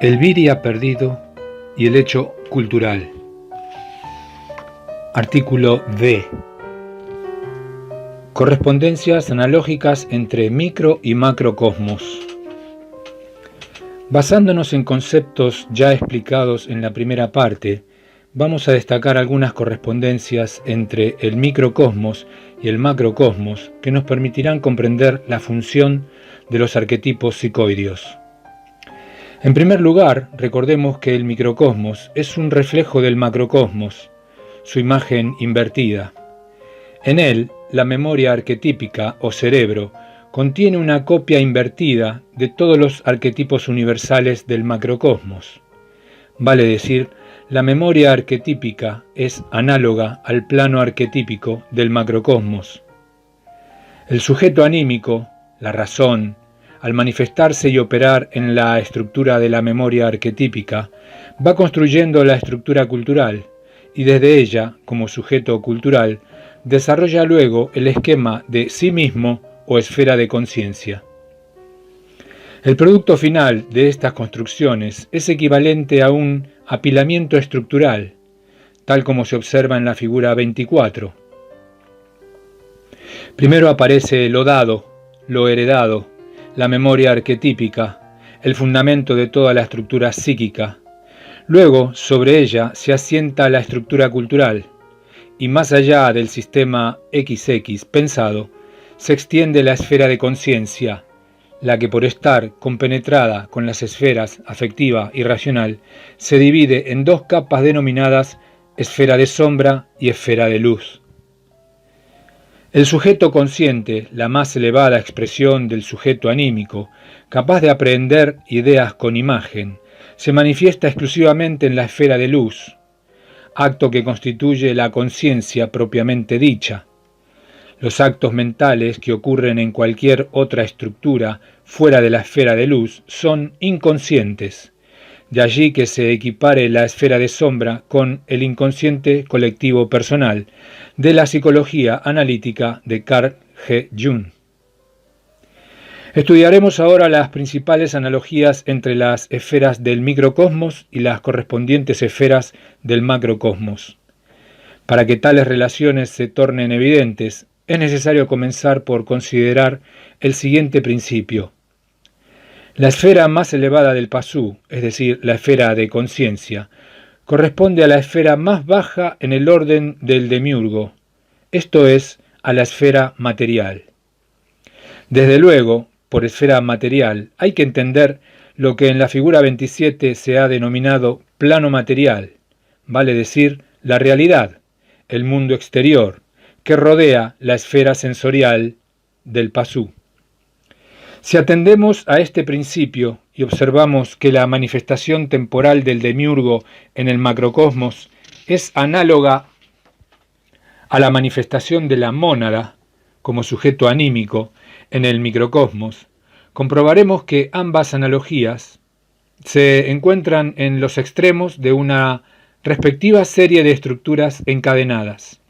El viria perdido y el hecho cultural. Artículo D. Correspondencias analógicas entre micro y macrocosmos. Basándonos en conceptos ya explicados en la primera parte, vamos a destacar algunas correspondencias entre el microcosmos y el macrocosmos que nos permitirán comprender la función de los arquetipos psicoideos. En primer lugar, recordemos que el microcosmos es un reflejo del macrocosmos, su imagen invertida. En él, la memoria arquetípica o cerebro contiene una copia invertida de todos los arquetipos universales del macrocosmos. Vale decir, la memoria arquetípica es análoga al plano arquetípico del macrocosmos. El sujeto anímico, la razón, al manifestarse y operar en la estructura de la memoria arquetípica, va construyendo la estructura cultural y desde ella, como sujeto cultural, desarrolla luego el esquema de sí mismo o esfera de conciencia. El producto final de estas construcciones es equivalente a un apilamiento estructural, tal como se observa en la figura 24. Primero aparece lo dado, lo heredado, la memoria arquetípica, el fundamento de toda la estructura psíquica. Luego, sobre ella se asienta la estructura cultural, y más allá del sistema XX pensado, se extiende la esfera de conciencia, la que por estar compenetrada con las esferas afectiva y racional, se divide en dos capas denominadas esfera de sombra y esfera de luz. El sujeto consciente, la más elevada expresión del sujeto anímico, capaz de aprehender ideas con imagen, se manifiesta exclusivamente en la esfera de luz, acto que constituye la conciencia propiamente dicha. Los actos mentales que ocurren en cualquier otra estructura fuera de la esfera de luz son inconscientes, de allí que se equipare la esfera de sombra con el inconsciente colectivo personal de la psicología analítica de Carl G. Jung. Estudiaremos ahora las principales analogías entre las esferas del microcosmos y las correspondientes esferas del macrocosmos. Para que tales relaciones se tornen evidentes, es necesario comenzar por considerar el siguiente principio. La esfera más elevada del Pasú, es decir, la esfera de conciencia, corresponde a la esfera más baja en el orden del demiurgo, esto es, a la esfera material. Desde luego, por esfera material, hay que entender lo que en la figura 27 se ha denominado plano material, vale decir, la realidad, el mundo exterior, que rodea la esfera sensorial del Pasú. Si atendemos a este principio y observamos que la manifestación temporal del demiurgo en el macrocosmos es análoga a la manifestación de la mónada como sujeto anímico en el microcosmos, comprobaremos que ambas analogías se encuentran en los extremos de una respectiva serie de estructuras encadenadas.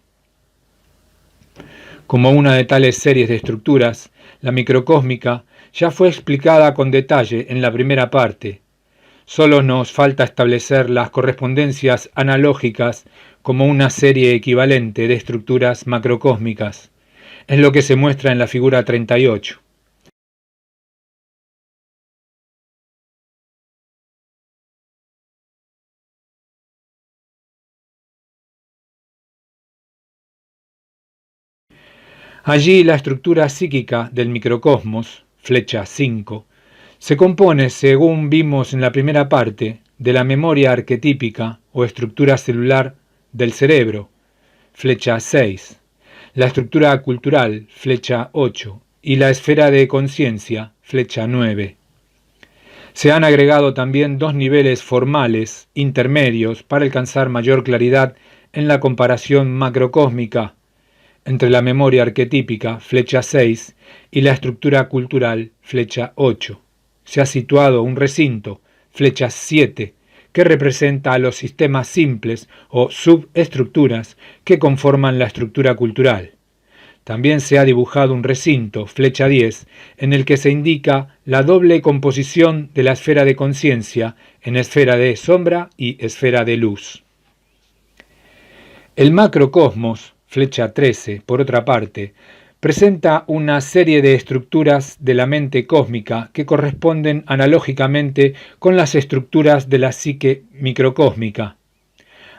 Como una de tales series de estructuras, la microcósmica ya fue explicada con detalle en la primera parte. Solo nos falta establecer las correspondencias analógicas como una serie equivalente de estructuras macrocósmicas. Es lo que se muestra en la figura 38. Allí la estructura psíquica del microcosmos, flecha 5, se compone, según vimos en la primera parte, de la memoria arquetípica o estructura celular del cerebro, flecha 6, la estructura cultural, flecha 8, y la esfera de conciencia, flecha 9. Se han agregado también dos niveles formales intermedios para alcanzar mayor claridad en la comparación macrocósmica entre la memoria arquetípica, flecha 6, y la estructura cultural, flecha 8. Se ha situado un recinto, flecha 7, que representa a los sistemas simples o subestructuras que conforman la estructura cultural. También se ha dibujado un recinto, flecha 10, en el que se indica la doble composición de la esfera de conciencia en esfera de sombra y esfera de luz. El macrocosmos, flecha 13, por otra parte, presenta una serie de estructuras de la mente cósmica que corresponden analógicamente con las estructuras de la psique microcósmica.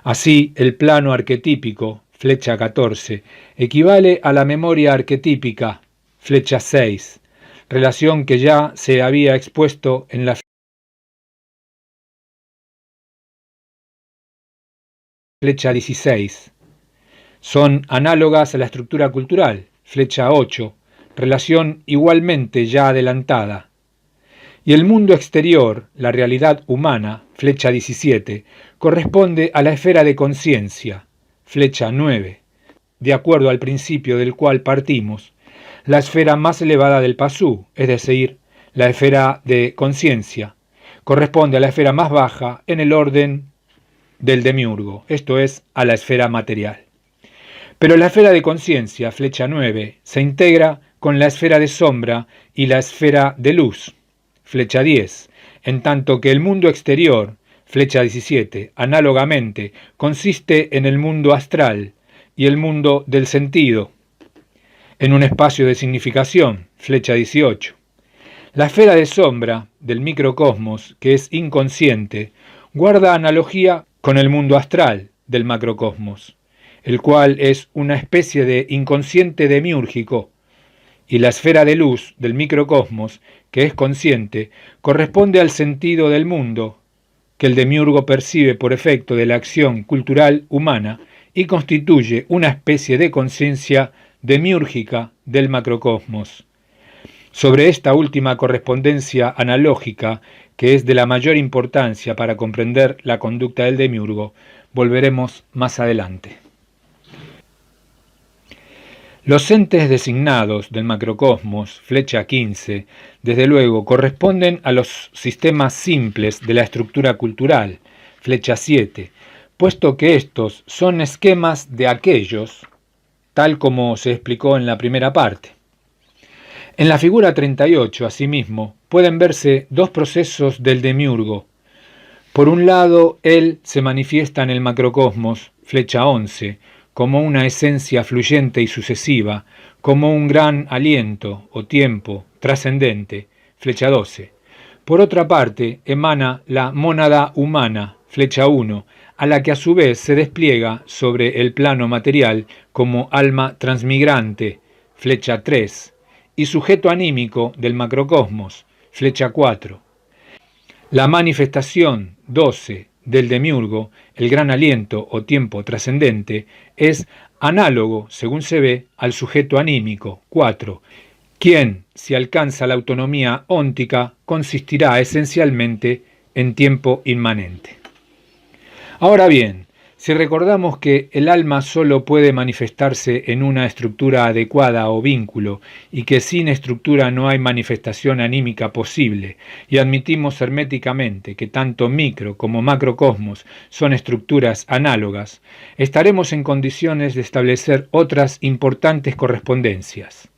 Así, el plano arquetípico, flecha 14, equivale a la memoria arquetípica, flecha 6, relación que ya se había expuesto en la flecha 16. Son análogas a la estructura cultural, flecha 8, relación igualmente ya adelantada. Y el mundo exterior, la realidad humana, flecha 17, corresponde a la esfera de conciencia, flecha 9, de acuerdo al principio del cual partimos, la esfera más elevada del pasú, es decir, la esfera de conciencia, corresponde a la esfera más baja en el orden del demiurgo, esto es, a la esfera material. Pero la esfera de conciencia, flecha 9, se integra con la esfera de sombra y la esfera de luz, flecha 10, en tanto que el mundo exterior, flecha 17, análogamente, consiste en el mundo astral y el mundo del sentido, en un espacio de significación, flecha 18. La esfera de sombra del microcosmos, que es inconsciente, guarda analogía con el mundo astral del macrocosmos, el cual es una especie de inconsciente demiúrgico, y la esfera de luz del microcosmos, que es consciente, corresponde al sentido del mundo que el demiurgo percibe por efecto de la acción cultural humana y constituye una especie de conciencia demiúrgica del macrocosmos. Sobre esta última correspondencia analógica, que es de la mayor importancia para comprender la conducta del demiurgo, volveremos más adelante. Los entes designados del macrocosmos, flecha 15, desde luego corresponden a los sistemas simples de la estructura cultural, flecha 7, puesto que estos son esquemas de aquellos, tal como se explicó en la primera parte. En la figura 38, asimismo, pueden verse dos procesos del demiurgo. Por un lado, él se manifiesta en el macrocosmos, flecha 11, como una esencia fluyente y sucesiva, como un gran aliento o tiempo trascendente, flecha 12. Por otra parte, emana la mónada humana, flecha 1, a la que a su vez se despliega sobre el plano material como alma transmigrante, flecha 3, y sujeto anímico del macrocosmos, flecha 4. La manifestación 12 del demiurgo, el gran aliento o tiempo trascendente, es análogo, según se ve, al sujeto anímico, 4, quien, si alcanza la autonomía óntica, consistirá esencialmente en tiempo inmanente. Ahora bien, si recordamos que el alma solo puede manifestarse en una estructura adecuada o vínculo, y que sin estructura no hay manifestación anímica posible, y admitimos herméticamente que tanto micro como macrocosmos son estructuras análogas, estaremos en condiciones de establecer otras importantes correspondencias.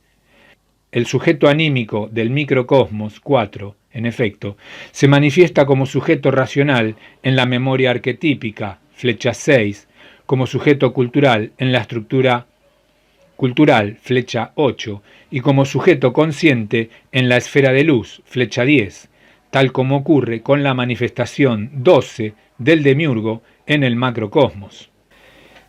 El sujeto anímico del microcosmos 4, en efecto, se manifiesta como sujeto racional en la memoria arquetípica, flecha 6, como sujeto cultural en la estructura cultural, flecha 8, y como sujeto consciente en la esfera de luz, flecha 10, tal como ocurre con la manifestación 12 del demiurgo en el macrocosmos.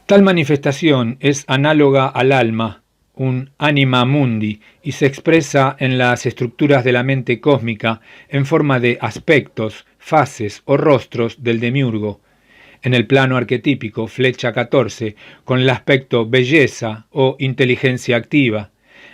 Tal manifestación es análoga al alma, un anima mundi, y se expresa en las estructuras de la mente cósmica en forma de aspectos, fases o rostros del demiurgo. En el plano arquetípico, flecha 14, con el aspecto belleza o inteligencia activa.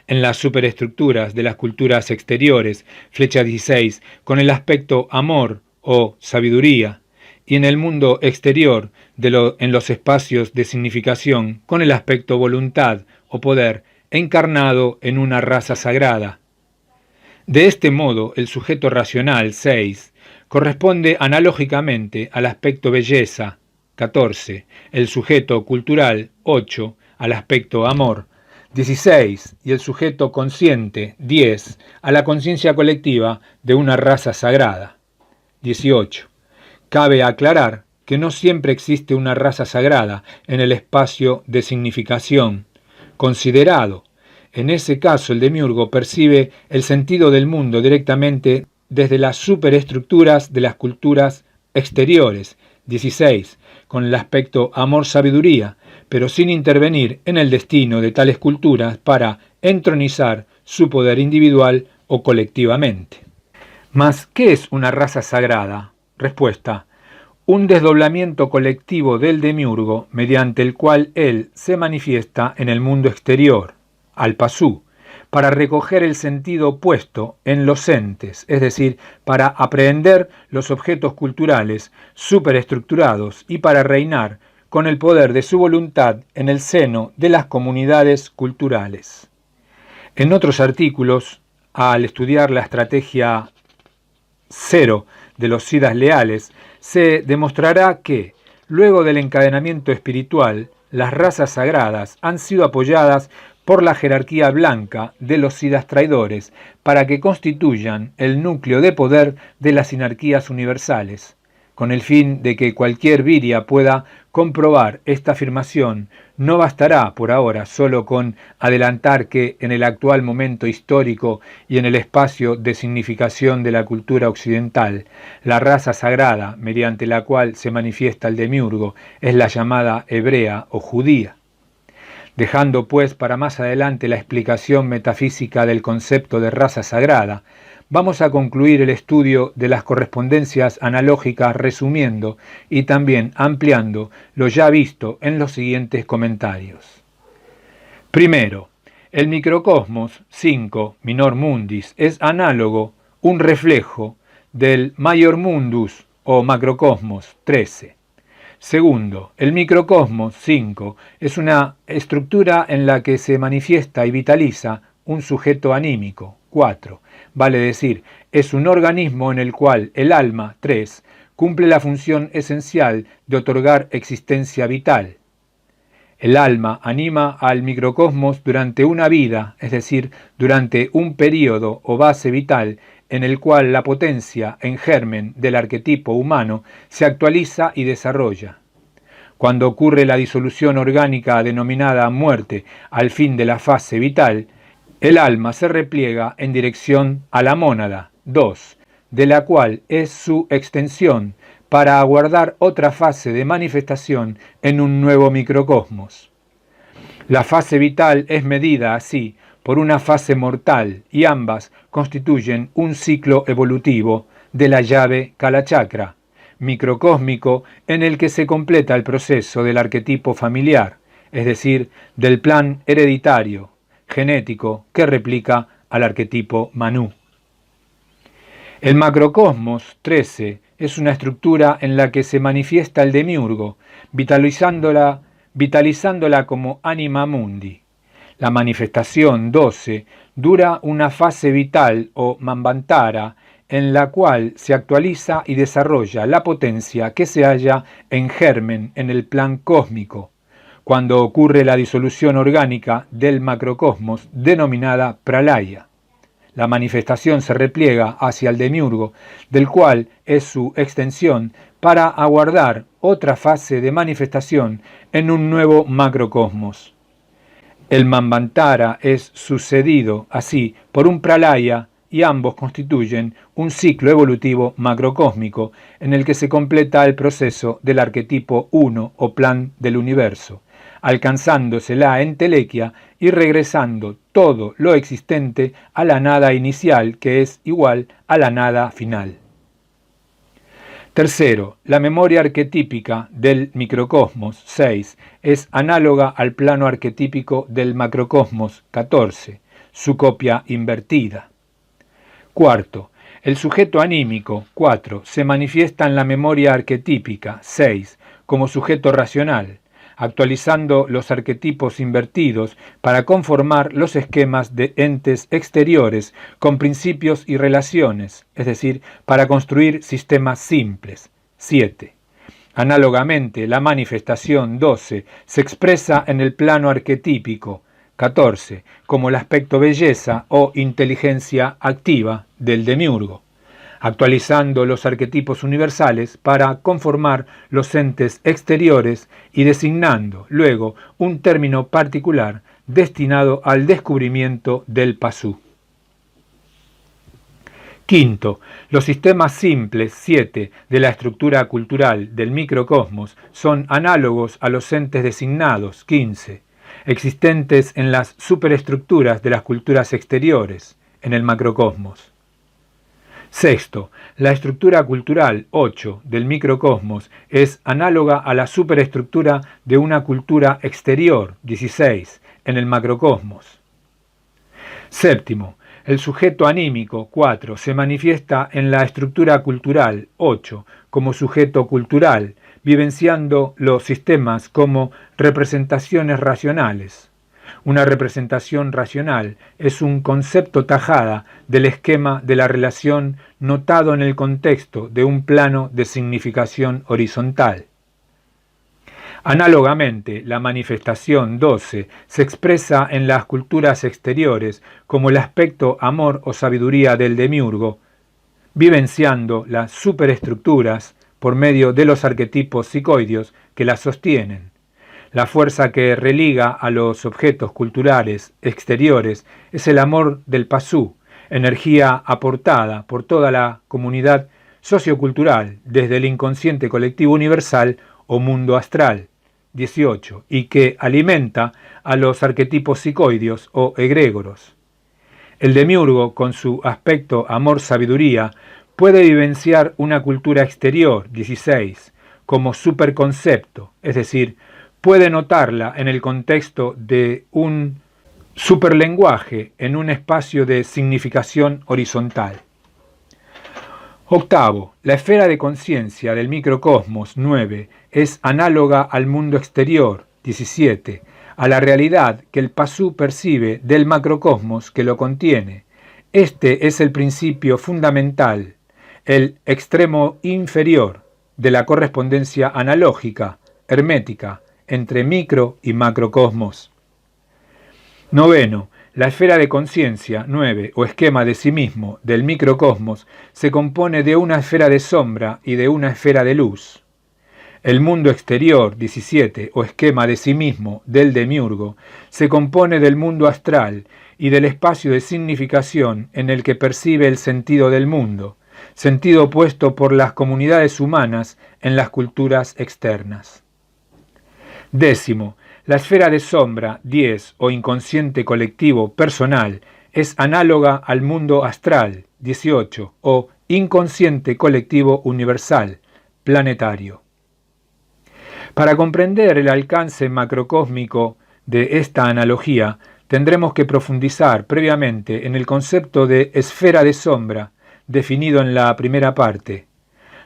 En las superestructuras de las culturas exteriores, flecha 16, con el aspecto amor o sabiduría. Y en el mundo exterior, en los espacios de significación, con el aspecto voluntad o poder, encarnado en una raza sagrada. De este modo, el sujeto racional, 6, corresponde analógicamente al aspecto belleza, 14, el sujeto cultural, 8, al aspecto amor, 16. Y el sujeto consciente, 10. A la conciencia colectiva de una raza sagrada. 18. Cabe aclarar que no siempre existe una raza sagrada en el espacio de significación considerado. En ese caso, el demiurgo percibe el sentido del mundo directamente desde las superestructuras de las culturas exteriores. 16. Con el aspecto amor-sabiduría, pero sin intervenir en el destino de tales culturas para entronizar su poder individual o colectivamente. Mas, ¿qué es una raza sagrada? Respuesta: un desdoblamiento colectivo del demiurgo mediante el cual él se manifiesta en el mundo exterior, al pasú, para recoger el sentido puesto en los entes, es decir, para aprehender los objetos culturales superestructurados y para reinar con el poder de su voluntad en el seno de las comunidades culturales. En otros artículos, al estudiar la estrategia 0 de los siddhas leales, se demostrará que, luego del encadenamiento espiritual, las razas sagradas han sido apoyadas por la jerarquía blanca de los siddhas traidores para que constituyan el núcleo de poder de las sinarquías universales. Con el fin de que cualquier viria pueda comprobar esta afirmación, no bastará por ahora solo con adelantar que en el actual momento histórico y en el espacio de significación de la cultura occidental, la raza sagrada mediante la cual se manifiesta el demiurgo es la llamada hebrea o judía. Dejando pues para más adelante la explicación metafísica del concepto de raza sagrada, vamos a concluir el estudio de las correspondencias analógicas resumiendo y también ampliando lo ya visto en los siguientes comentarios. Primero, el microcosmos 5, minor mundis, es análogo, un reflejo, del major mundus o macrocosmos 13. Segundo, el microcosmos 5 es una estructura en la que se manifiesta y vitaliza un sujeto anímico 4. Vale decir, es un organismo en el cual el alma 3 cumple la función esencial de otorgar existencia vital. El alma anima al microcosmos durante una vida, es decir, durante un período o base vital en el cual la potencia en germen del arquetipo humano se actualiza y desarrolla. Cuando ocurre la disolución orgánica denominada muerte al fin de la fase vital, el alma se repliega en dirección a la mónada 2, de la cual es su extensión para aguardar otra fase de manifestación en un nuevo microcosmos. La fase vital es medida así por una fase mortal y ambas constituyen un ciclo evolutivo de la llave Kalachakra, microcósmico en el que se completa el proceso del arquetipo familiar, es decir, del plan hereditario, genético que replica al arquetipo Manu. El macrocosmos 13 es una estructura en la que se manifiesta el demiurgo, vitalizándola como anima mundi. La manifestación 12 dura una fase vital o manvantara en la cual se actualiza y desarrolla la potencia que se halla en germen en el plan cósmico, cuando ocurre la disolución orgánica del macrocosmos denominada pralaya. La manifestación se repliega hacia el demiurgo, del cual es su extensión, para aguardar otra fase de manifestación en un nuevo macrocosmos. El manvantara es sucedido, así, por un pralaya y ambos constituyen un ciclo evolutivo macrocósmico en el que se completa el proceso del arquetipo 1 o plan del universo, alcanzándose la entelequia y regresando todo lo existente a la nada inicial, que es igual a la nada final. Tercero, la memoria arquetípica del microcosmos 6 es análoga al plano arquetípico del macrocosmos 14, su copia invertida. Cuarto, el sujeto anímico 4 se manifiesta en la memoria arquetípica 6 como sujeto racional, actualizando los arquetipos invertidos para conformar los esquemas de entes exteriores con principios y relaciones, es decir, para construir sistemas simples. 7. Análogamente, la manifestación 12 se expresa en el plano arquetípico 14, como el aspecto belleza o inteligencia activa del demiurgo, actualizando los arquetipos universales para conformar los entes exteriores y designando luego un término particular destinado al descubrimiento del pasú. Quinto, los sistemas simples 7 de la estructura cultural del microcosmos son análogos a los entes designados 15, existentes en las superestructuras de las culturas exteriores en el macrocosmos. Sexto, la estructura cultural 8 del microcosmos es análoga a la superestructura de una cultura exterior 16 en el macrocosmos. Séptimo, el sujeto anímico 4 se manifiesta en la estructura cultural 8 como sujeto cultural, vivenciando los sistemas como representaciones racionales. Una representación racional es un concepto tajada del esquema de la relación notado en el contexto de un plano de significación horizontal. Análogamente, la manifestación 12 se expresa en las culturas exteriores como el aspecto amor o sabiduría del demiurgo, vivenciando las superestructuras por medio de los arquetipos psicoideos que las sostienen. La fuerza que religa a los objetos culturales exteriores es el amor del pasú, energía aportada por toda la comunidad sociocultural desde el inconsciente colectivo universal o mundo astral, 18, y que alimenta a los arquetipos psicoideos o egrégoros. El demiurgo, con su aspecto amor-sabiduría, puede vivenciar una cultura exterior, 16, como superconcepto, es decir, puede notarla en el contexto de un superlenguaje en un espacio de significación horizontal. Octavo, la esfera de conciencia del microcosmos 9 es análoga al mundo exterior 17, a la realidad que el pasú percibe del macrocosmos que lo contiene. Este es el principio fundamental, el extremo inferior de la correspondencia analógica, hermética, entre micro y macrocosmos. Noveno, la esfera de conciencia 9 o esquema de sí mismo del microcosmos se compone de una esfera de sombra y de una esfera de luz. El mundo exterior 17 o esquema de sí mismo del demiurgo se compone del mundo astral y del espacio de significación en el que percibe el sentido del mundo, sentido opuesto por las comunidades humanas en las culturas externas. Décimo, la esfera de sombra 10 o inconsciente colectivo personal es análoga al mundo astral 18 o inconsciente colectivo universal planetario. Para comprender el alcance macrocósmico de esta analogía, tendremos que profundizar previamente en el concepto de esfera de sombra definido en la primera parte.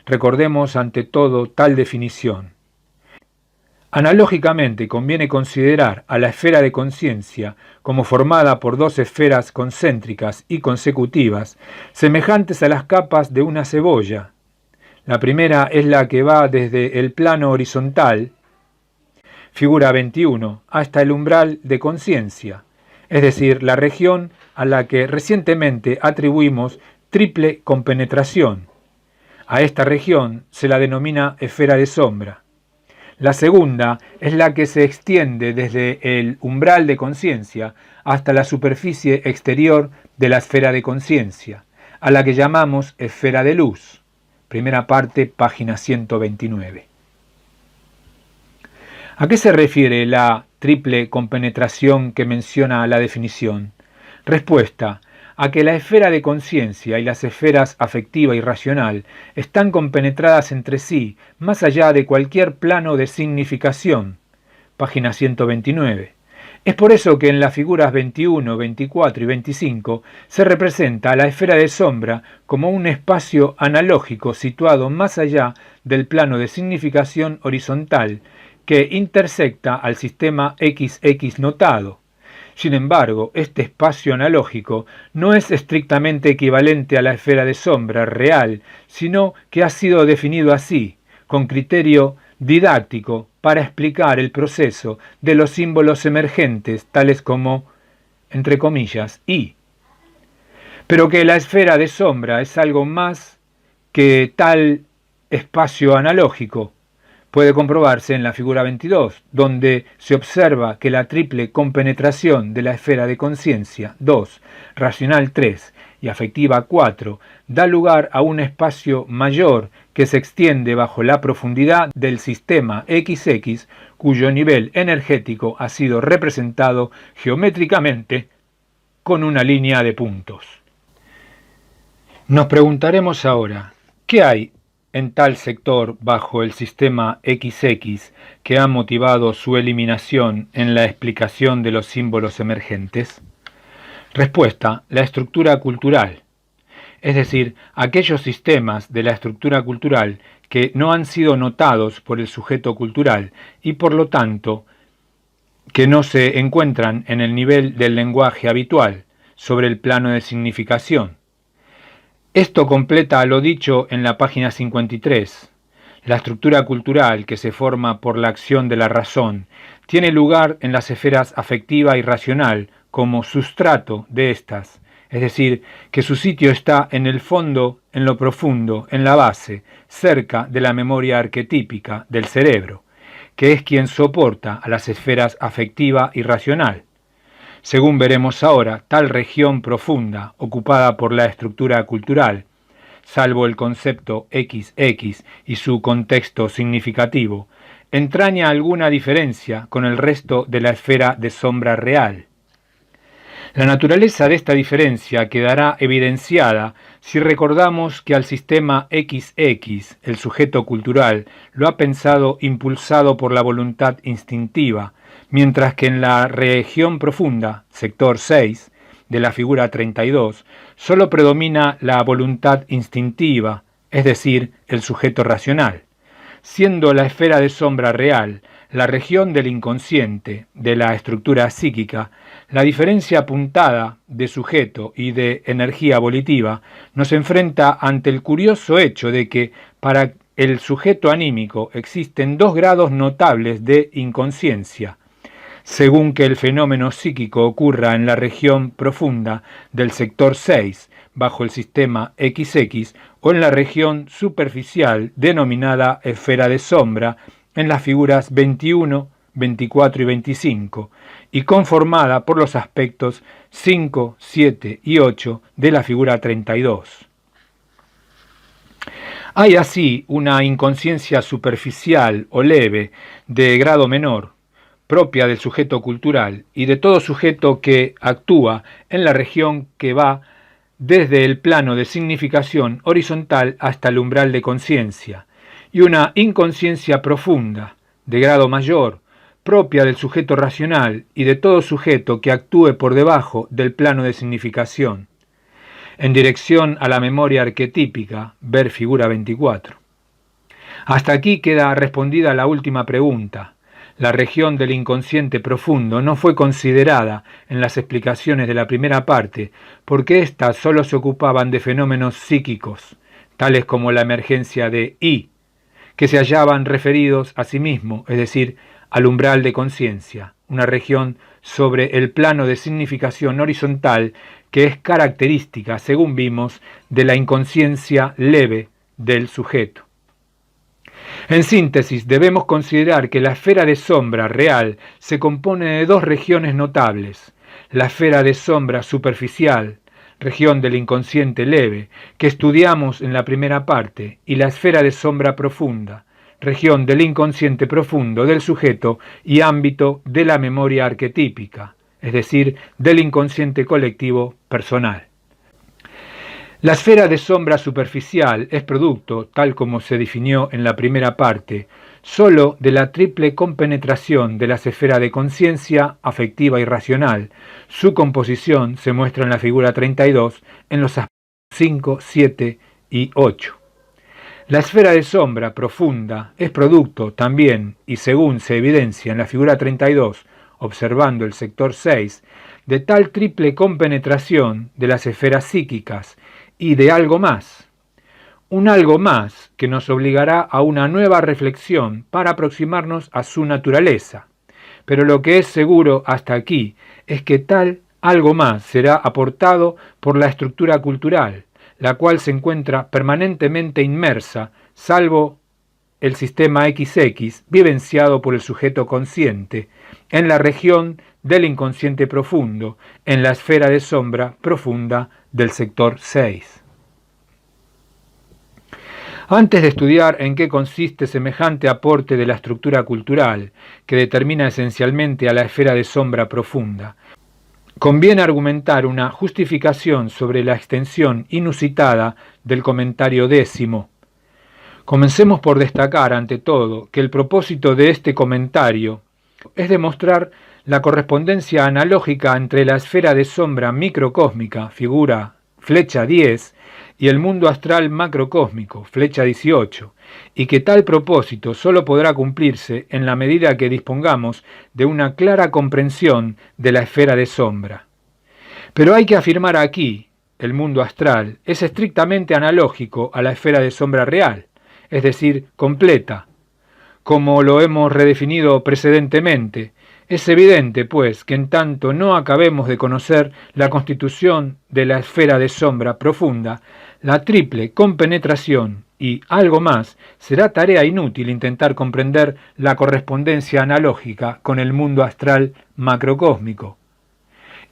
Recordemos ante todo tal definición. Analógicamente, conviene considerar a la esfera de conciencia como formada por dos esferas concéntricas y consecutivas, semejantes a las capas de una cebolla. La primera es la que va desde el plano horizontal, figura 21, hasta el umbral de conciencia, es decir, la región a la que recientemente atribuimos triple compenetración. A esta región se la denomina esfera de sombra. La segunda es la que se extiende desde el umbral de conciencia hasta la superficie exterior de la esfera de conciencia, a la que llamamos esfera de luz. Primera parte, página 129. ¿A qué se refiere la triple compenetración que menciona la definición? Respuesta: a que la esfera de conciencia y las esferas afectiva y racional están compenetradas entre sí, más allá de cualquier plano de significación. Página 129. Es por eso que en las figuras 21, 24 y 25 se representa a la esfera de sombra como un espacio analógico situado más allá del plano de significación horizontal que intersecta al sistema XX notado. Sin embargo, este espacio analógico no es estrictamente equivalente a la esfera de sombra real, sino que ha sido definido así, con criterio didáctico para explicar el proceso de los símbolos emergentes, tales como, entre comillas, I. Pero que la esfera de sombra es algo más que tal espacio analógico puede comprobarse en la figura 22, donde se observa que la triple compenetración de la esfera de conciencia 2, racional 3 y afectiva 4 da lugar a un espacio mayor que se extiende bajo la profundidad del sistema XX, cuyo nivel energético ha sido representado geométricamente con una línea de puntos. Nos preguntaremos ahora, ¿qué hay en tal sector bajo el sistema XX que ha motivado su eliminación en la explicación de los símbolos emergentes? Respuesta: la estructura cultural, es decir, aquellos sistemas de la estructura cultural que no han sido notados por el sujeto cultural y por lo tanto que no se encuentran en el nivel del lenguaje habitual, sobre el plano de significación. Esto completa lo dicho en la página 53. La estructura cultural que se forma por la acción de la razón tiene lugar en las esferas afectiva y racional como sustrato de estas, es decir, que su sitio está en el fondo, en lo profundo, en la base, cerca de la memoria arquetípica del cerebro, que es quien soporta a las esferas afectiva y racional. Según veremos ahora, tal región profunda, ocupada por la estructura cultural, salvo el concepto XX y su contexto significativo, entraña alguna diferencia con el resto de la esfera de sombra real. La naturaleza de esta diferencia quedará evidenciada si recordamos que al sistema XX, el sujeto cultural, lo ha pensado impulsado por la voluntad instintiva, mientras que en la región profunda, sector 6, de la figura 32, solo predomina la voluntad instintiva, es decir, el sujeto racional, siendo la esfera de sombra real, la región del inconsciente, de la estructura psíquica. La diferencia apuntada de sujeto y de energía volitiva nos enfrenta ante el curioso hecho de que para el sujeto anímico existen dos grados notables de inconsciencia, según que el fenómeno psíquico ocurra en la región profunda del sector 6, bajo el sistema XX, o en la región superficial denominada esfera de sombra, en las figuras 21, 24 y 25, y conformada por los aspectos 5, 7 y 8 de la figura 32. Hay así una inconsciencia superficial o leve de grado menor, propia del sujeto cultural y de todo sujeto que actúa en la región que va desde el plano de significación horizontal hasta el umbral de conciencia, y una inconsciencia profunda, de grado mayor, propia del sujeto racional y de todo sujeto que actúe por debajo del plano de significación, en dirección a la memoria arquetípica, ver figura 24. Hasta aquí queda respondida la última pregunta. La región del inconsciente profundo no fue considerada en las explicaciones de la primera parte, porque éstas solo se ocupaban de fenómenos psíquicos, tales como la emergencia de I, que se hallaban referidos a sí mismo, es decir, al umbral de conciencia, una región sobre el plano de significación horizontal que es característica, según vimos, de la inconsciencia leve del sujeto. En síntesis, debemos considerar que la esfera de sombra real se compone de dos regiones notables: la esfera de sombra superficial, región del inconsciente leve, que estudiamos en la primera parte, y la esfera de sombra profunda, región del inconsciente profundo del sujeto y ámbito de la memoria arquetípica, es decir, del inconsciente colectivo personal. La esfera de sombra superficial es producto, tal como se definió en la primera parte, sólo de la triple compenetración de las esferas de conciencia, afectiva y racional. Su composición se muestra en la figura 32 en los aspectos 5, 7 y 8. La esfera de sombra profunda es producto también, y según se evidencia en la figura 32, observando el sector 6, de tal triple compenetración de las esferas psíquicas y de algo más, un algo más que nos obligará a una nueva reflexión para aproximarnos a su naturaleza. Pero lo que es seguro hasta aquí es que tal algo más será aportado por la estructura cultural, la cual se encuentra permanentemente inmersa, salvo el sistema XX, vivenciado por el sujeto consciente, en la región del inconsciente profundo, en la esfera de sombra profunda del sector 6. Antes de estudiar en qué consiste semejante aporte de la estructura cultural, que determina esencialmente a la esfera de sombra profunda, conviene argumentar una justificación sobre la extensión inusitada del comentario 10. Comencemos por destacar, ante todo, que el propósito de este comentario es demostrar la correspondencia analógica entre la esfera de sombra microcósmica, figura flecha 10, y el mundo astral macrocósmico, flecha 18, y que tal propósito sólo podrá cumplirse en la medida que dispongamos de una clara comprensión de la esfera de sombra. Pero hay que afirmar aquí, el mundo astral es estrictamente analógico a la esfera de sombra real, es decir, completa. Como lo hemos redefinido precedentemente, es evidente, pues, que en tanto no acabemos de conocer la constitución de la esfera de sombra profunda, la triple compenetración y algo más será tarea inútil intentar comprender la correspondencia analógica con el mundo astral macrocósmico.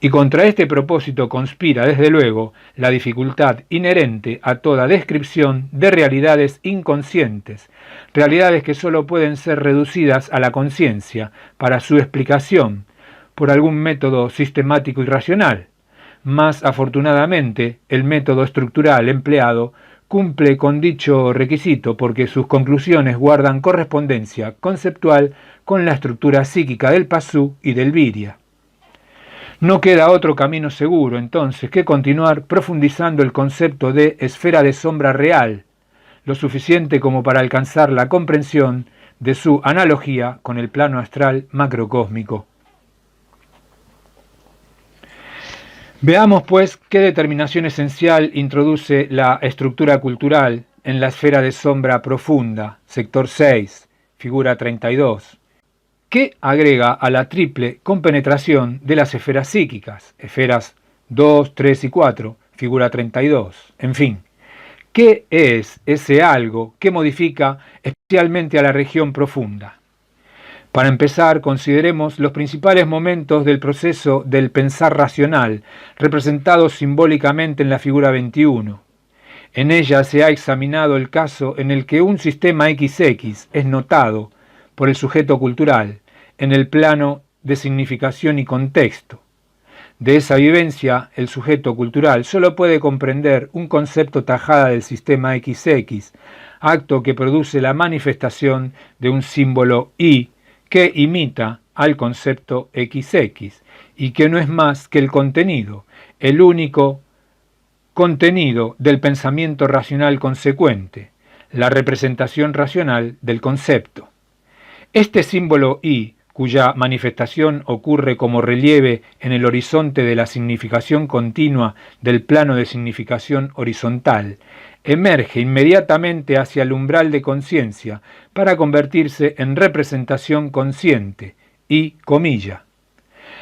Y contra este propósito conspira, desde luego, la dificultad inherente a toda descripción de realidades inconscientes, realidades que sólo pueden ser reducidas a la conciencia para su explicación por algún método sistemático y racional. Más afortunadamente, el método estructural empleado cumple con dicho requisito porque sus conclusiones guardan correspondencia conceptual con la estructura psíquica del Pasú y del Virya. No queda otro camino seguro, entonces, que continuar profundizando el concepto de esfera de sombra real, lo suficiente como para alcanzar la comprensión de su analogía con el plano astral macrocósmico. Veamos, pues, qué determinación esencial introduce la estructura cultural en la esfera de sombra profunda, sector 6, figura 32. ¿Qué agrega a la triple compenetración de las esferas psíquicas, esferas 2, 3 y 4, figura 32? En fin, ¿qué es ese algo que modifica especialmente a la región profunda? Para empezar, consideremos los principales momentos del proceso del pensar racional, representados simbólicamente en la figura 21. En ella se ha examinado el caso en el que un sistema XX es notado por el sujeto cultural, en el plano de significación y contexto. De esa vivencia, el sujeto cultural solo puede comprender un concepto tajada del sistema XX, acto que produce la manifestación de un símbolo I que imita al concepto XX y que no es más que el contenido, el único contenido del pensamiento racional consecuente, la representación racional del concepto. Este símbolo I, cuya manifestación ocurre como relieve en el horizonte de la significación continua del plano de significación horizontal, emerge inmediatamente hacia el umbral de conciencia para convertirse en representación consciente, I, comilla.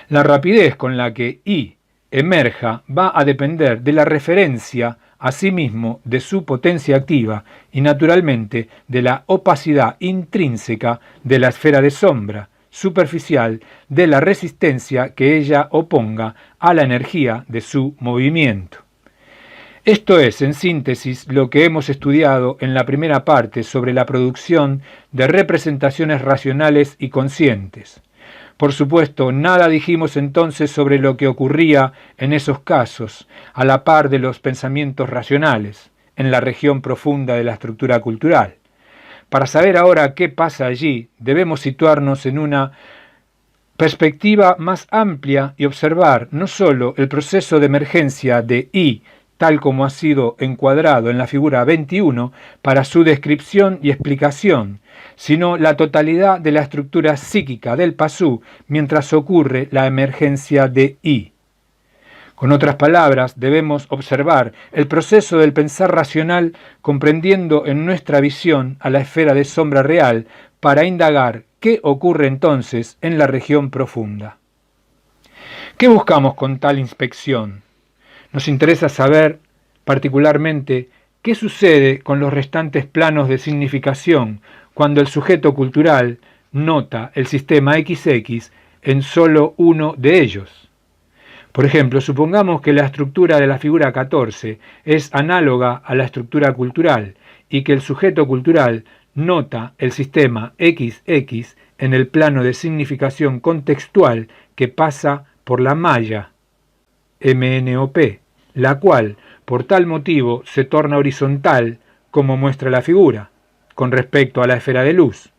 La rapidez con la que I emerja va a depender de la referencia a sí mismo de su potencia activa y naturalmente de la opacidad intrínseca de la esfera de sombra, superficial de la resistencia que ella oponga a la energía de su movimiento. Esto es, en síntesis, lo que hemos estudiado en la primera parte sobre la producción de representaciones racionales y conscientes. Por supuesto, nada dijimos entonces sobre lo que ocurría en esos casos, a la par de los pensamientos racionales, en la región profunda de la estructura cultural. Para saber ahora qué pasa allí, debemos situarnos en una perspectiva más amplia y observar no solo el proceso de emergencia de I, tal como ha sido encuadrado en la figura 21 para su descripción y explicación, sino la totalidad de la estructura psíquica del Pasú mientras ocurre la emergencia de I. Con otras palabras, debemos observar el proceso del pensar racional comprendiendo en nuestra visión a la esfera de sombra real para indagar qué ocurre entonces en la región profunda. ¿Qué buscamos con tal inspección? Nos interesa saber, particularmente, qué sucede con los restantes planos de significación cuando el sujeto cultural nota el sistema XX en solo uno de ellos. Por ejemplo, supongamos que la estructura de la figura 14 es análoga a la estructura cultural y que el sujeto cultural nota el sistema XX en el plano de significación contextual que pasa por la malla MNOP, la cual, por tal motivo, se torna horizontal, como muestra la figura, con respecto a la esfera de luz.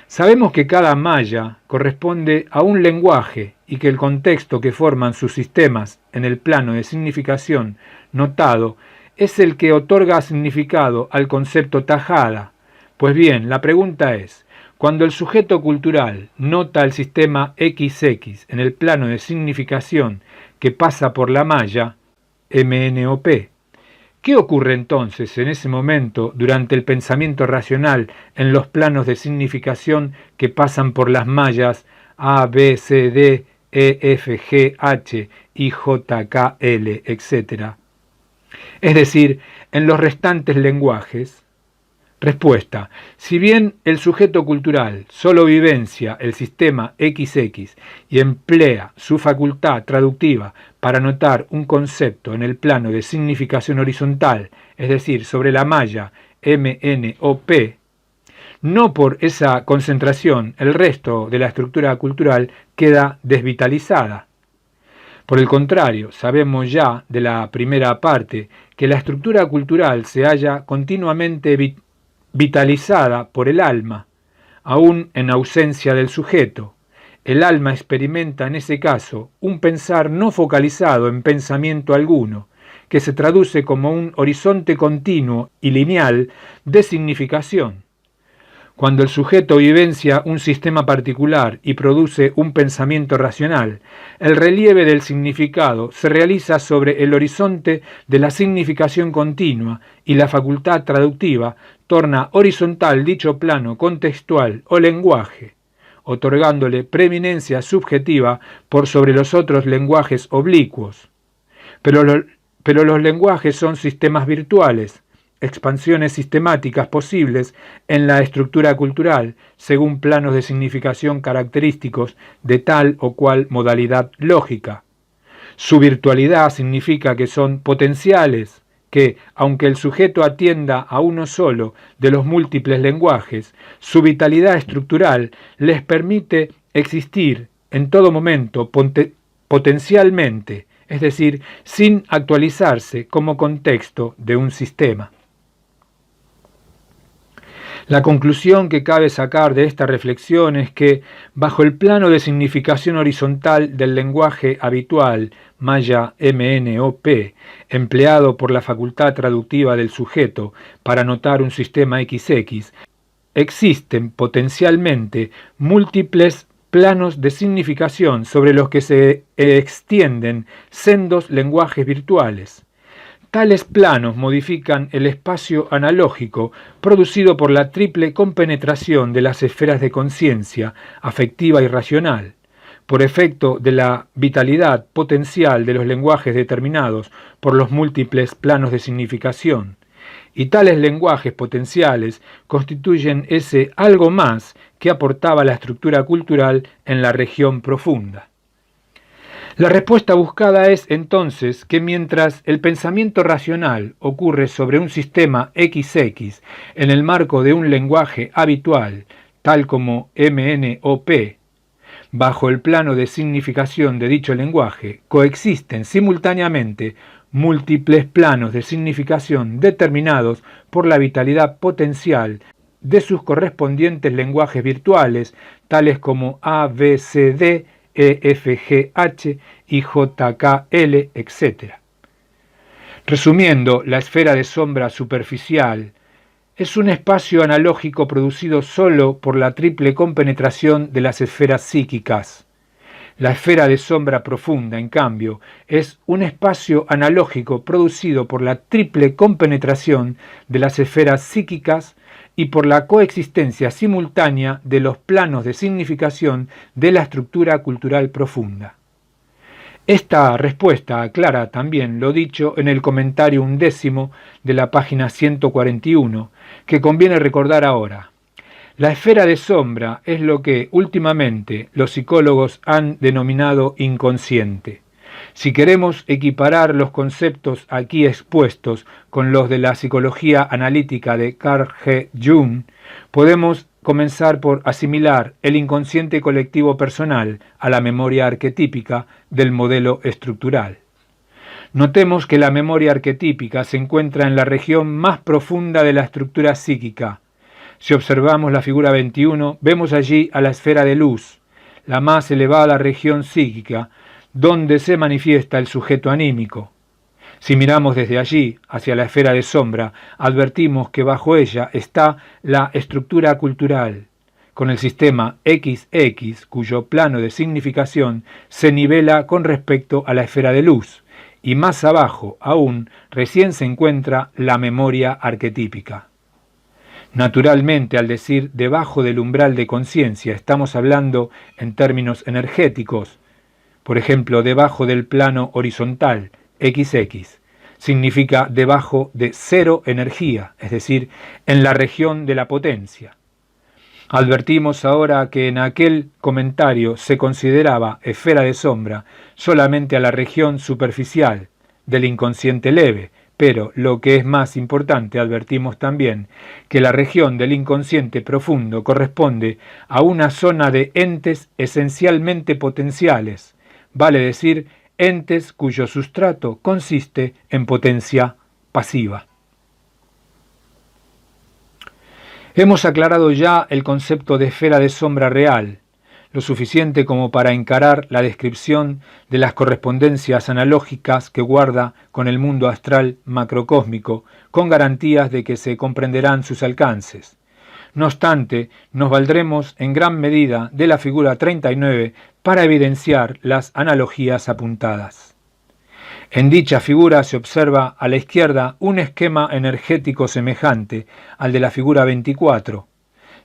Sabemos que cada malla corresponde a un lenguaje y que el contexto que forman sus sistemas en el plano de significación notado es el que otorga significado al concepto tajada. Pues bien, la pregunta es, cuando el sujeto cultural nota el sistema XX en el plano de significación que pasa por la malla MNOP, ¿qué ocurre entonces en ese momento durante el pensamiento racional en los planos de significación que pasan por las mallas A, B, C, D, E, F, G, H, I, J, K, L, etc.? Es decir, en los restantes lenguajes. Respuesta. Si bien el sujeto cultural solo vivencia el sistema XX y emplea su facultad traductiva para notar un concepto en el plano de significación horizontal, es decir, sobre la malla MNOP, no por esa concentración el resto de la estructura cultural queda desvitalizada. Por el contrario, sabemos ya de la primera parte que la estructura cultural se halla continuamente vitalizada por el alma, aún en ausencia del sujeto. El alma experimenta en ese caso un pensar no focalizado en pensamiento alguno, que se traduce como un horizonte continuo y lineal de significación. Cuando el sujeto vivencia un sistema particular y produce un pensamiento racional, el relieve del significado se realiza sobre el horizonte de la significación continua y la facultad traductiva torna horizontal dicho plano contextual o lenguaje, otorgándole preeminencia subjetiva por sobre los otros lenguajes oblicuos. Pero los lenguajes son sistemas virtuales, expansiones sistemáticas posibles en la estructura cultural según planos de significación característicos de tal o cual modalidad lógica. Su virtualidad significa que son potenciales, que, aunque el sujeto atienda a uno solo de los múltiples lenguajes, su vitalidad estructural les permite existir en todo momento potencialmente, es decir, sin actualizarse como contexto de un sistema. La conclusión que cabe sacar de esta reflexión es que, bajo el plano de significación horizontal del lenguaje habitual, malla MNOP, empleado por la facultad traductiva del sujeto para notar un sistema XX, existen potencialmente múltiples planos de significación sobre los que se extienden sendos lenguajes virtuales. Tales planos modifican el espacio analógico producido por la triple compenetración de las esferas de conciencia, afectiva y racional, por efecto de la vitalidad potencial de los lenguajes determinados por los múltiples planos de significación. Y tales lenguajes potenciales constituyen ese algo más que aportaba la estructura cultural en la región profunda. La respuesta buscada es entonces que mientras el pensamiento racional ocurre sobre un sistema XX en el marco de un lenguaje habitual, tal como MNOP, bajo el plano de significación de dicho lenguaje, coexisten simultáneamente múltiples planos de significación determinados por la vitalidad potencial de sus correspondientes lenguajes virtuales, tales como A, B, C, D, E, F, G, H, I, J, K, L, etc. Resumiendo, la esfera de sombra superficial es un espacio analógico producido solo por la triple compenetración de las esferas psíquicas. La esfera de sombra profunda, en cambio, es un espacio analógico producido por la triple compenetración de las esferas psíquicas y por la coexistencia simultánea de los planos de significación de la estructura cultural profunda. Esta respuesta aclara también lo dicho en el comentario 11 de la página 141, que conviene recordar ahora. La esfera de sombra es lo que últimamente los psicólogos han denominado inconsciente. Si queremos equiparar los conceptos aquí expuestos con los de la psicología analítica de Carl G. Jung, podemos comenzar por asimilar el inconsciente colectivo personal a la memoria arquetípica del modelo estructural. Notemos que la memoria arquetípica se encuentra en la región más profunda de la estructura psíquica. Si observamos la figura 21, vemos allí a la esfera de luz, la más elevada región psíquica, donde se manifiesta el sujeto anímico. Si miramos desde allí hacia la esfera de sombra, advertimos que bajo ella está la estructura cultural, con el sistema XX, cuyo plano de significación se nivela con respecto a la esfera de luz, y más abajo aún recién se encuentra la memoria arquetípica. Naturalmente, al decir debajo del umbral de conciencia, estamos hablando en términos energéticos. Por ejemplo, debajo del plano horizontal, XX, significa debajo de cero energía, es decir, en la región de la potencia. Advertimos ahora que en aquel comentario se consideraba esfera de sombra solamente a la región superficial del inconsciente leve, pero lo que es más importante, advertimos también que la región del inconsciente profundo corresponde a una zona de entes esencialmente potenciales, vale decir, entes cuyo sustrato consiste en potencia pasiva. Hemos aclarado ya el concepto de esfera de sombra real, lo suficiente como para encarar la descripción de las correspondencias analógicas que guarda con el mundo astral macrocósmico, con garantías de que se comprenderán sus alcances. No obstante, nos valdremos en gran medida de la figura 39 para evidenciar las analogías apuntadas. En dicha figura se observa a la izquierda un esquema energético semejante al de la figura 24,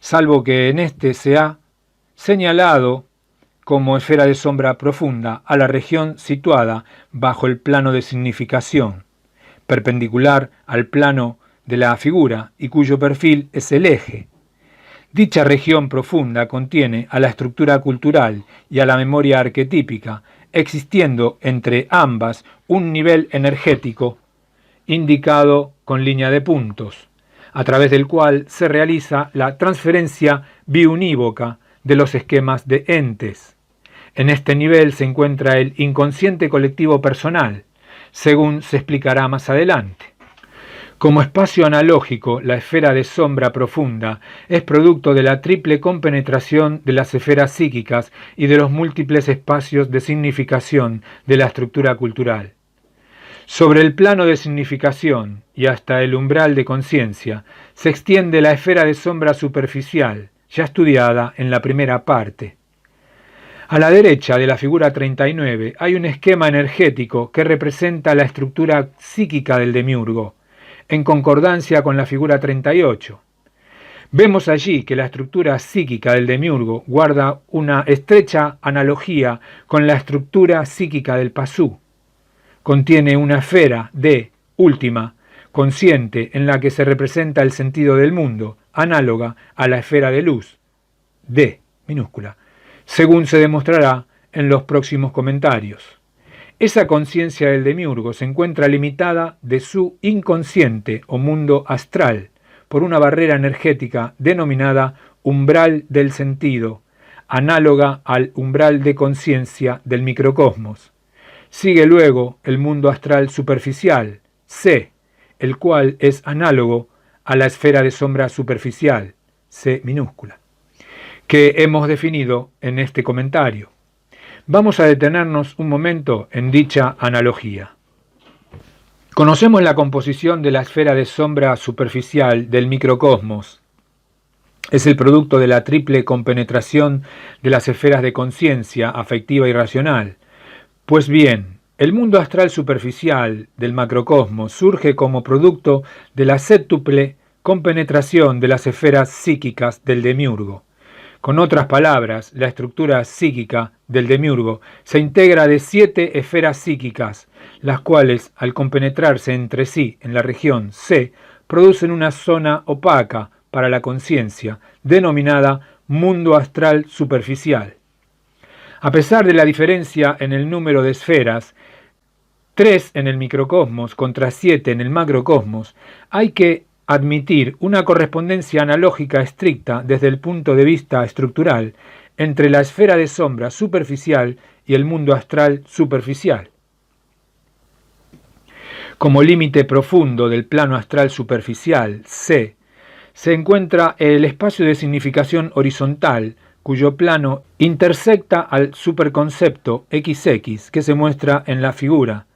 salvo que en este se ha señalado como esfera de sombra profunda a la región situada bajo el plano de significación, perpendicular al plano de la figura y cuyo perfil es el eje. Dicha región profunda contiene a la estructura cultural y a la memoria arquetípica, existiendo entre ambas un nivel energético indicado con línea de puntos, a través del cual se realiza la transferencia biunívoca de los esquemas de entes. En este nivel se encuentra el inconsciente colectivo personal, según se explicará más adelante. Como espacio analógico, la esfera de sombra profunda es producto de la triple compenetración de las esferas psíquicas y de los múltiples espacios de significación de la estructura cultural. Sobre el plano de significación y hasta el umbral de conciencia se extiende la esfera de sombra superficial, ya estudiada en la primera parte. A la derecha de la figura 39 hay un esquema energético que representa la estructura psíquica del demiurgo, en concordancia con la figura 38. Vemos allí que la estructura psíquica del demiurgo guarda una estrecha analogía con la estructura psíquica del pasú. Contiene una esfera de última, consciente, en la que se representa el sentido del mundo, análoga a la esfera de luz, D minúscula, según se demostrará en los próximos comentarios. Esa conciencia del demiurgo se encuentra limitada de su inconsciente o mundo astral por una barrera energética denominada umbral del sentido, análoga al umbral de conciencia del microcosmos. Sigue luego el mundo astral superficial, C, el cual es análogo a la esfera de sombra superficial, C minúscula, que hemos definido en este comentario. Vamos a detenernos un momento en dicha analogía. Conocemos la composición de la esfera de sombra superficial del microcosmos. Es el producto de la triple compenetración de las esferas de conciencia afectiva y racional. Pues bien, el mundo astral superficial del macrocosmos surge como producto de la séptuple compenetración de las esferas psíquicas del demiurgo. Con otras palabras, la estructura psíquica del demiurgo se integra de 7 esferas psíquicas, las cuales, al compenetrarse entre sí en la región C, producen una zona opaca para la conciencia, denominada mundo astral superficial. A pesar de la diferencia en el número de esferas, 3 en el microcosmos contra 7 en el macrocosmos, hay que admitir una correspondencia analógica estricta desde el punto de vista estructural entre la esfera de sombra superficial y el mundo astral superficial. Como límite profundo del plano astral superficial, C, se encuentra el espacio de significación horizontal, cuyo plano intersecta al superconcepto XX que se muestra en la figura.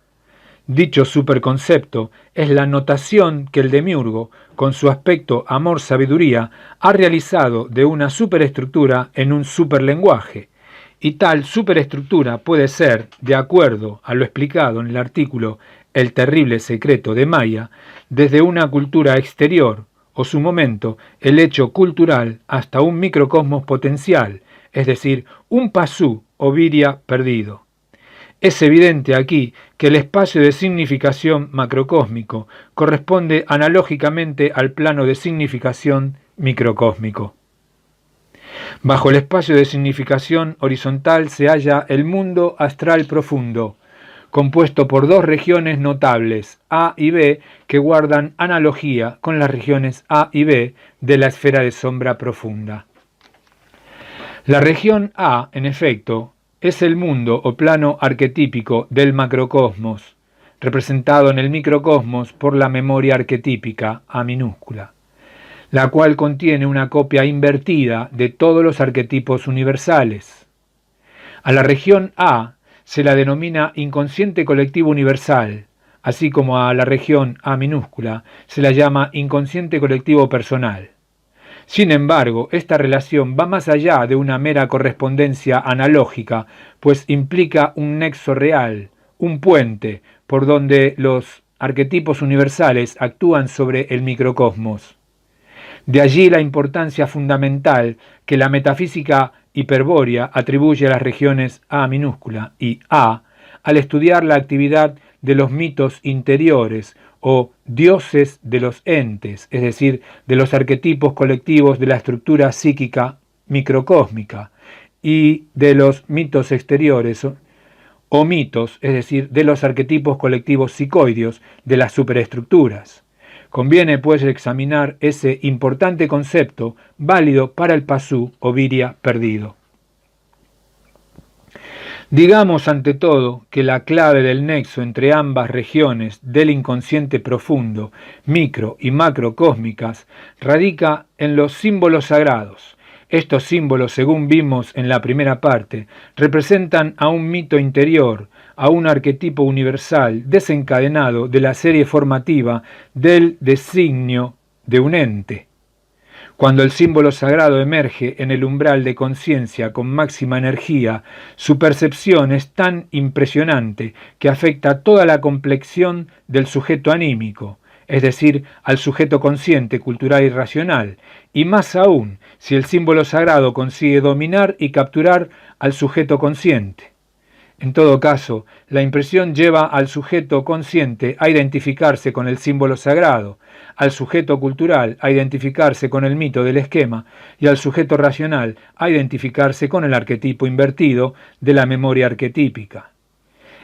Dicho superconcepto es la notación que el demiurgo, con su aspecto amor-sabiduría, ha realizado de una superestructura en un superlenguaje, y tal superestructura puede ser, de acuerdo a lo explicado en el artículo El terrible secreto de Maya, desde una cultura exterior, o su momento, el hecho cultural, hasta un microcosmos potencial, es decir, un pasú o viria perdido. Es evidente aquí que el espacio de significación macrocósmico corresponde analógicamente al plano de significación microcósmico. Bajo el espacio de significación horizontal se halla el mundo astral profundo, compuesto por 2 regiones notables, A y B, que guardan analogía con las regiones A y B de la esfera de sombra profunda. La región A, en efecto, es el mundo o plano arquetípico del macrocosmos, representado en el microcosmos por la memoria arquetípica A minúscula, la cual contiene una copia invertida de todos los arquetipos universales. A la región A se la denomina inconsciente colectivo universal, así como a la región A minúscula se la llama inconsciente colectivo personal. Sin embargo, esta relación va más allá de una mera correspondencia analógica, pues implica un nexo real, un puente, por donde los arquetipos universales actúan sobre el microcosmos. De allí la importancia fundamental que la metafísica hiperbórea atribuye a las regiones A minúscula y A al estudiar la actividad de los mitos interiores o dioses de los entes, es decir, de los arquetipos colectivos de la estructura psíquica microcósmica, y de los mitos exteriores o mitos, es decir, de los arquetipos colectivos psicoideos de las superestructuras. Conviene pues examinar ese importante concepto válido para el pasú o viria perdido. Digamos ante todo que la clave del nexo entre ambas regiones del inconsciente profundo, micro y macrocósmicas, radica en los símbolos sagrados. Estos símbolos, según vimos en la primera parte, representan a un mito interior, a un arquetipo universal desencadenado de la serie formativa del designio de un ente. Cuando el símbolo sagrado emerge en el umbral de conciencia con máxima energía, su percepción es tan impresionante que afecta toda la complexión del sujeto anímico, es decir, al sujeto consciente, cultural y racional, y más aún si el símbolo sagrado consigue dominar y capturar al sujeto consciente. En todo caso, la impresión lleva al sujeto consciente a identificarse con el símbolo sagrado, al sujeto cultural a identificarse con el mito del esquema y al sujeto racional a identificarse con el arquetipo invertido de la memoria arquetípica.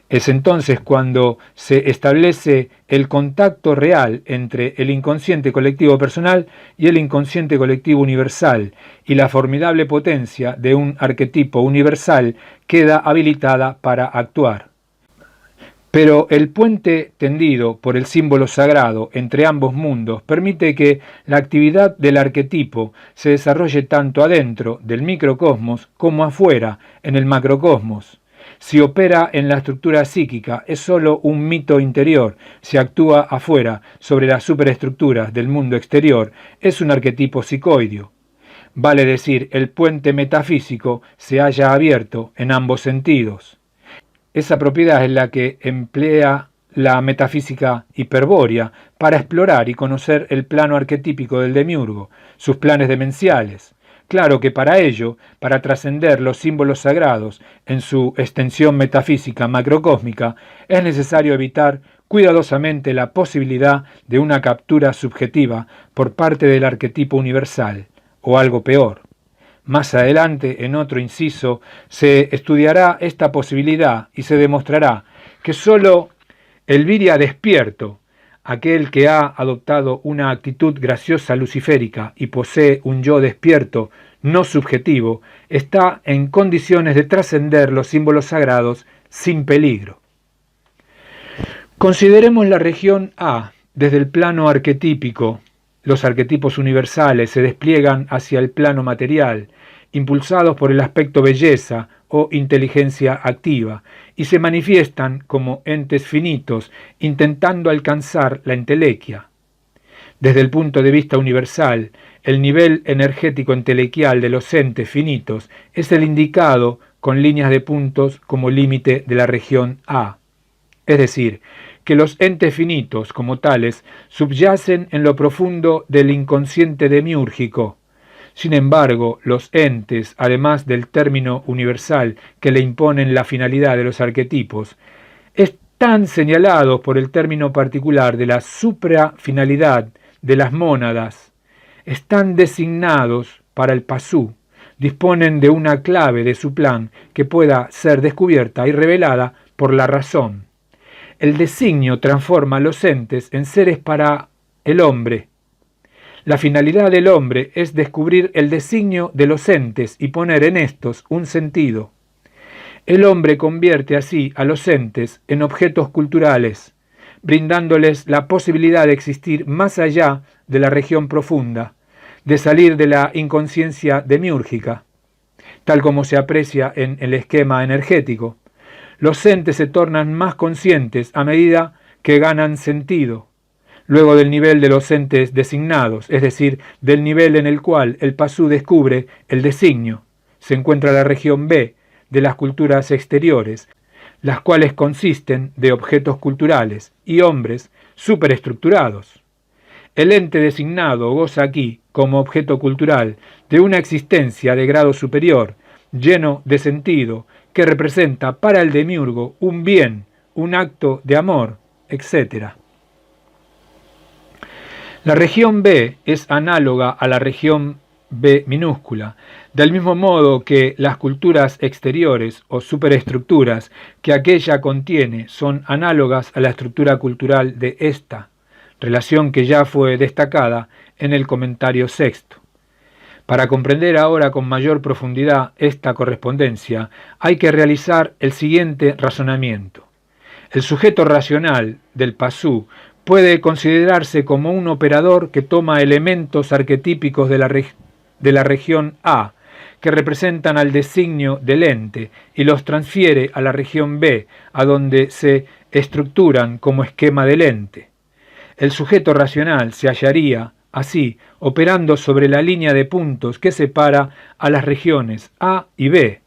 Es entonces cuando se establece el contacto real entre el inconsciente colectivo personal y el inconsciente colectivo universal, y la formidable potencia de un arquetipo universal queda habilitada para actuar. Pero el puente tendido por el símbolo sagrado entre ambos mundos permite que la actividad del arquetipo se desarrolle tanto adentro del microcosmos como afuera en el macrocosmos. Si opera en la estructura psíquica, es sólo un mito interior. Si actúa afuera, sobre las superestructuras del mundo exterior, es un arquetipo psicoideo. vale decir, el puente metafísico se haya abierto en ambos sentidos. Esa propiedad es la que emplea la metafísica hiperbórea para explorar y conocer el plano arquetípico del demiurgo, sus planes demenciales. Claro que para ello, para trascender los símbolos sagrados en su extensión metafísica macrocósmica, es necesario evitar cuidadosamente la posibilidad de una captura subjetiva por parte del arquetipo universal, o algo peor. Más adelante, en otro inciso, se estudiará esta posibilidad y se demostrará que sólo el viria despierto, aquel que ha adoptado una actitud graciosa luciférica y posee un yo despierto no subjetivo, está en condiciones de trascender los símbolos sagrados sin peligro. Consideremos la región A desde el plano arquetípico. Los arquetipos universales se despliegan hacia el plano material, impulsados por el aspecto belleza o inteligencia activa, y se manifiestan como entes finitos, intentando alcanzar la entelequia. Desde el punto de vista universal, el nivel energético entelequial de los entes finitos es el indicado con líneas de puntos como límite de la región A. Es decir, que los entes finitos, como tales, subyacen en lo profundo del inconsciente demiúrgico. Sin embargo, los entes, además del término universal que le imponen la finalidad de los arquetipos, están señalados por el término particular de la suprafinalidad de las mónadas, están designados para el pasú, disponen de una clave de su plan que pueda ser descubierta y revelada por la razón. El designio transforma a los entes en seres para el hombre. La finalidad del hombre es descubrir el designio de los entes y poner en estos un sentido. El hombre convierte así a los entes en objetos culturales, brindándoles la posibilidad de existir más allá de la región profunda, de salir de la inconsciencia demiúrgica, tal como se aprecia en el esquema energético. Los entes se tornan más conscientes a medida que ganan sentido. Luego del nivel de los entes designados, es decir, del nivel en el cual el pasú descubre el designio, se encuentra la región B de las culturas exteriores, las cuales consisten de objetos culturales y hombres superestructurados. El ente designado goza aquí, como objeto cultural, de una existencia de grado superior, lleno de sentido, que representa para el demiurgo un bien, un acto de amor, etc. La región B es análoga a la región B minúscula, del mismo modo que las culturas exteriores o superestructuras que aquella contiene son análogas a la estructura cultural de esta, relación que ya fue destacada en el comentario sexto. Para comprender ahora con mayor profundidad esta correspondencia, hay que realizar el siguiente razonamiento. El sujeto racional del pasú puede considerarse como un operador que toma elementos arquetípicos de la región A, que representan al designio del ente, y los transfiere a la región B, a donde se estructuran como esquema del ente. El sujeto racional se hallaría, así, operando sobre la línea de puntos que separa a las regiones A y B.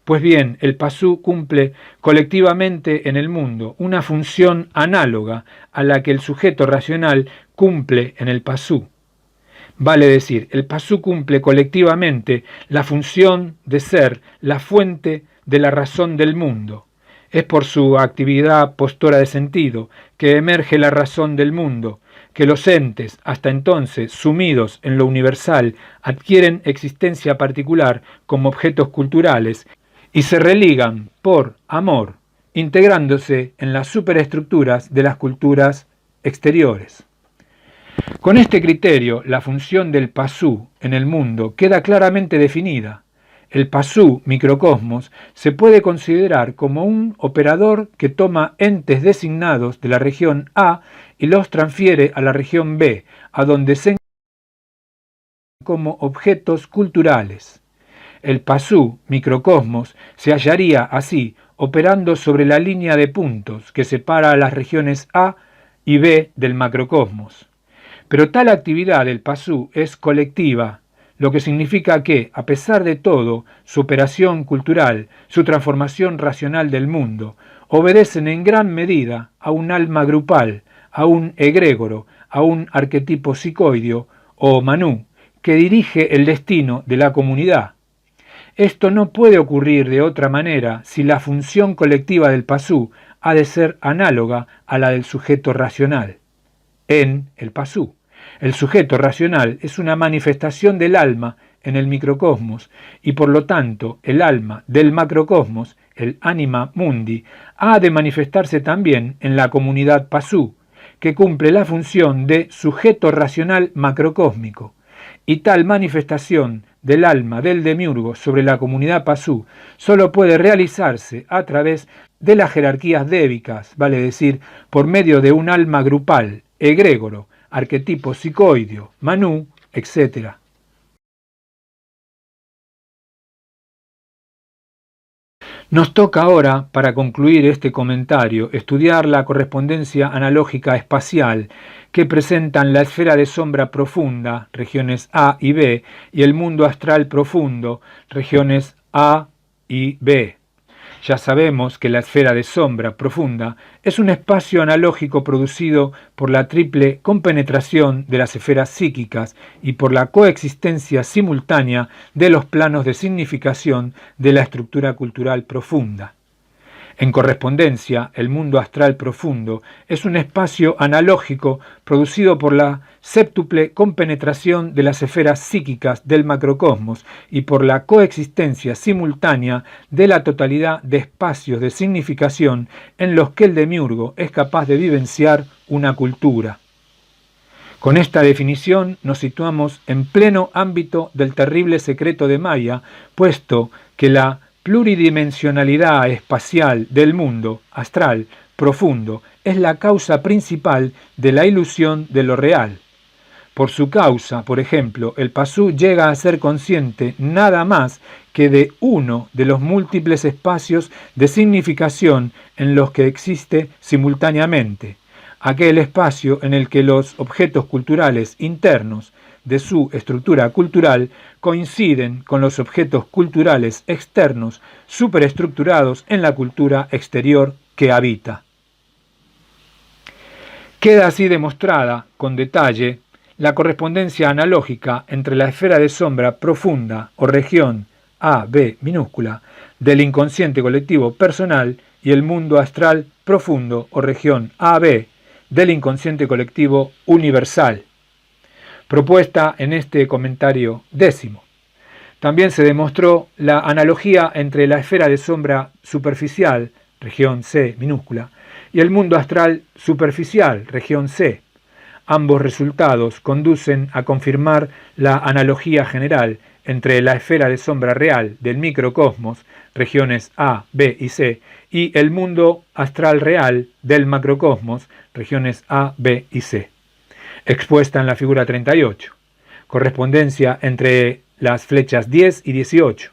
Pues bien, el pasú cumple colectivamente en el mundo una función análoga a la que el sujeto racional cumple en el pasú. Vale decir, el pasú cumple colectivamente la función de ser la fuente de la razón del mundo. Es por su actividad postora de sentido que emerge la razón del mundo, que los entes, hasta entonces sumidos en lo universal, adquieren existencia particular como objetos culturales y se religan por amor, integrándose en las superestructuras de las culturas exteriores. Con este criterio, la función del pasú en el mundo queda claramente definida. El pasú microcosmos se puede considerar como un operador que toma entes designados de la región A y los transfiere a la región B, a donde se encuentran como objetos culturales. El pasú microcosmos se hallaría así operando sobre la línea de puntos que separa a las regiones A y B del macrocosmos. Pero tal actividad del pasú es colectiva, lo que significa que, a pesar de todo, su operación cultural, su transformación racional del mundo, obedecen en gran medida a un alma grupal, a un egregoro, a un arquetipo psicoideo o manú, que dirige el destino de la comunidad. Esto no puede ocurrir de otra manera si la función colectiva del pasú ha de ser análoga a la del sujeto racional. En el pasú, el sujeto racional es una manifestación del alma en el microcosmos y por lo tanto el alma del macrocosmos, el anima mundi, ha de manifestarse también en la comunidad pasú, que cumple la función de sujeto racional macrocósmico. Y tal manifestación del alma del demiurgo sobre la comunidad pasú solo puede realizarse a través de las jerarquías débicas, vale decir, por medio de un alma grupal, egregoro, arquetipo psicoideo, manú, etc. Nos toca ahora, para concluir este comentario, estudiar la correspondencia analógica espacial que presentan la esfera de sombra profunda, regiones A y B, y el mundo astral profundo, regiones A y B. Ya sabemos que la esfera de sombra profunda es un espacio analógico producido por la triple compenetración de las esferas psíquicas y por la coexistencia simultánea de los planos de significación de la estructura cultural profunda. En correspondencia, el mundo astral profundo es un espacio analógico producido por la séptuple compenetración de las esferas psíquicas del macrocosmos y por la coexistencia simultánea de la totalidad de espacios de significación en los que el demiurgo es capaz de vivenciar una cultura. Con esta definición nos situamos en pleno ámbito del terrible secreto de Maya, puesto que la pluridimensionalidad espacial del mundo astral profundo es la causa principal de la ilusión de lo real. Por su causa, por ejemplo, el pasú llega a ser consciente nada más que de uno de los múltiples espacios de significación en los que existe simultáneamente, aquel espacio en el que los objetos culturales internos de su estructura cultural coinciden con los objetos culturales externos superestructurados en la cultura exterior que habita. Queda así demostrada, con detalle, la correspondencia analógica entre la esfera de sombra profunda o región A, B minúscula del inconsciente colectivo personal y el mundo astral profundo o región A, B del inconsciente colectivo universal, propuesta en este comentario 10. También se demostró la analogía entre la esfera de sombra superficial, región C minúscula, y el mundo astral superficial, región C. Ambos resultados conducen a confirmar la analogía general entre la esfera de sombra real del microcosmos, regiones A, B y C, y el mundo astral real del macrocosmos, regiones A, B y C, expuesta en la figura 38. Correspondencia entre las flechas 10 y 18.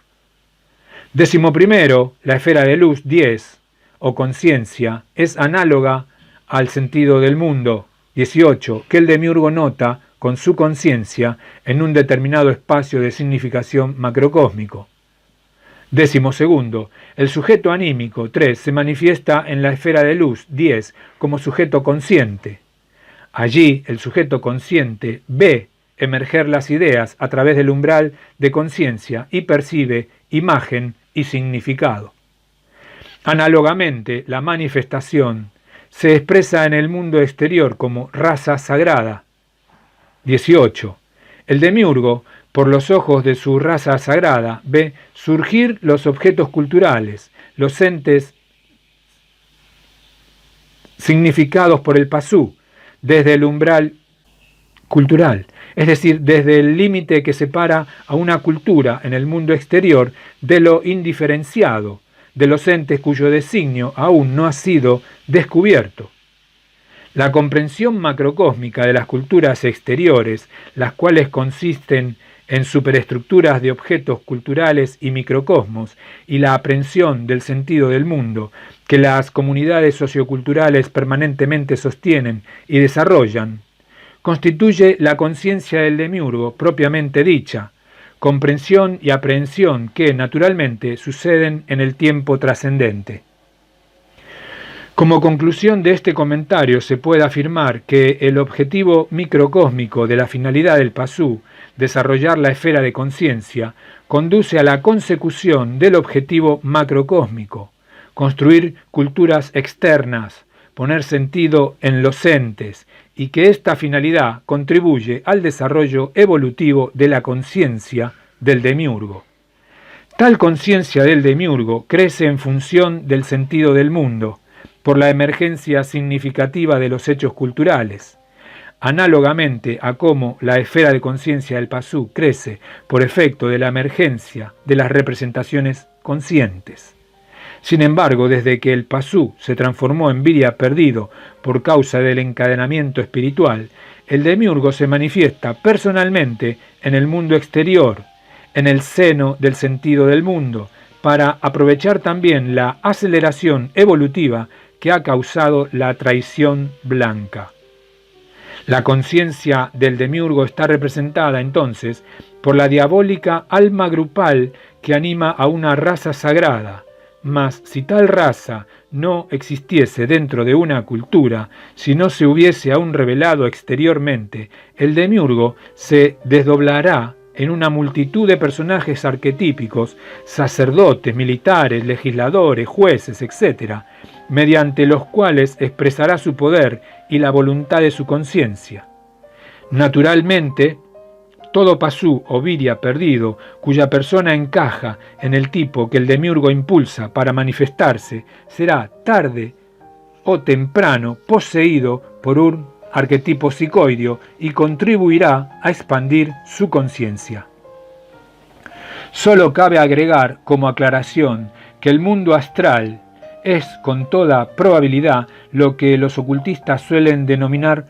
11. La esfera de luz 10, o conciencia, es análoga al sentido del mundo 18, que el demiurgo nota con su conciencia en un determinado espacio de significación macrocósmico. 12. El sujeto anímico 3 se manifiesta en la esfera de luz 10 como sujeto consciente. Allí el sujeto consciente ve emerger las ideas a través del umbral de conciencia y percibe imagen y significado. Análogamente, la manifestación se expresa en el mundo exterior como raza sagrada. 18. El demiurgo, por los ojos de su raza sagrada, ve surgir los objetos culturales, los entes significados por el pasú, desde el umbral cultural, es decir, desde el límite que separa a una cultura en el mundo exterior de lo indiferenciado, de los entes cuyo designio aún no ha sido descubierto. La comprensión macrocósmica de las culturas exteriores, las cuales consisten en superestructuras de objetos culturales y microcosmos, y la aprehensión del sentido del mundo que las comunidades socioculturales permanentemente sostienen y desarrollan, constituye la conciencia del demiurgo propiamente dicha, comprensión y aprehensión que, naturalmente, suceden en el tiempo trascendente. Como conclusión de este comentario se puede afirmar que el objetivo microcósmico de la finalidad del Pasú, desarrollar la esfera de conciencia, conduce a la consecución del objetivo macrocósmico, construir culturas externas, poner sentido en los entes, y que esta finalidad contribuye al desarrollo evolutivo de la conciencia del demiurgo. Tal conciencia del demiurgo crece en función del sentido del mundo, por la emergencia significativa de los hechos culturales, análogamente a cómo la esfera de conciencia del Pasú crece por efecto de la emergencia de las representaciones conscientes. Sin embargo, desde que el Pasú se transformó en Virya perdido por causa del encadenamiento espiritual, el demiurgo se manifiesta personalmente en el mundo exterior, en el seno del sentido del mundo, para aprovechar también la aceleración evolutiva que ha causado la traición blanca. La conciencia del demiurgo está representada entonces por la diabólica alma grupal que anima a una raza sagrada, mas si tal raza no existiese dentro de una cultura, si no se hubiese aún revelado exteriormente, el demiurgo se desdoblará en una multitud de personajes arquetípicos, sacerdotes, militares, legisladores, jueces, etc., mediante los cuales expresará su poder y la voluntad de su conciencia. Naturalmente, todo Pasú o Virya perdido, cuya persona encaja en el tipo que el demiurgo impulsa para manifestarse, será tarde o temprano poseído por un arquetipo psicoideo y contribuirá a expandir su conciencia. Solo cabe agregar como aclaración que el mundo astral es con toda probabilidad lo que los ocultistas suelen denominar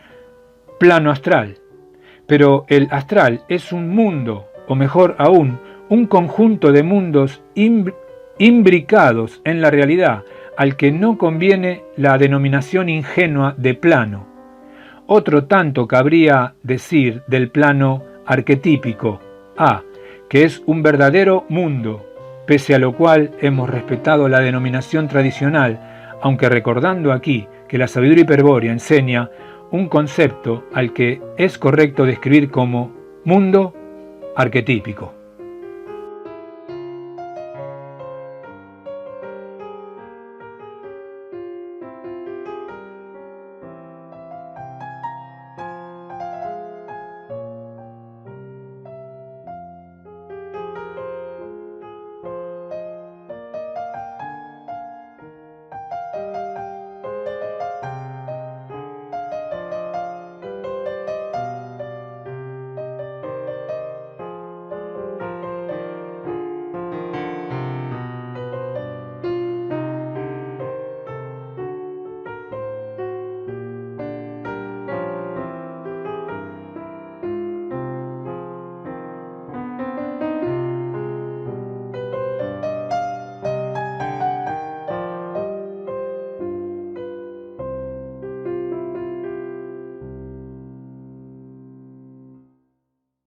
plano astral. Pero el astral es un mundo, o mejor aún, un conjunto de mundos imbricados en la realidad, al que no conviene la denominación ingenua de plano. Otro tanto cabría decir del plano arquetípico, que es un verdadero mundo, pese a lo cual hemos respetado la denominación tradicional, aunque recordando aquí que la sabiduría hiperbórea enseña un concepto al que es correcto describir como mundo arquetípico.